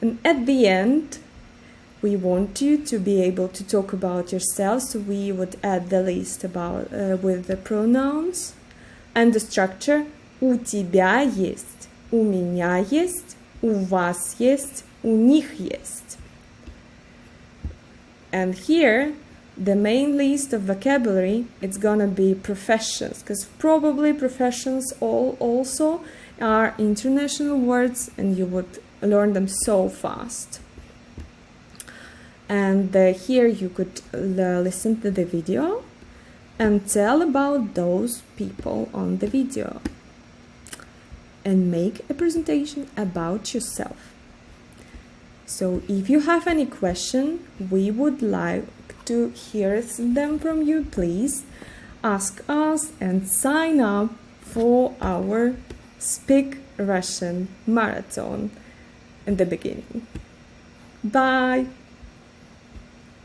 And at the end, we want you to be able to talk about yourself, so we would add the list about with the pronouns and the structure. У тебя есть, у меня есть, у вас есть, у них есть. And here, the main list of vocabulary, it's gonna be professions, because probably professions also are international words and you would learn them so fast. And here you could listen to the video and tell about those people on the video and make a presentation about yourself. So if you have any question, we would like to hear them from you. Please ask us and sign up for our Speak Russian marathon in the beginning. Bye!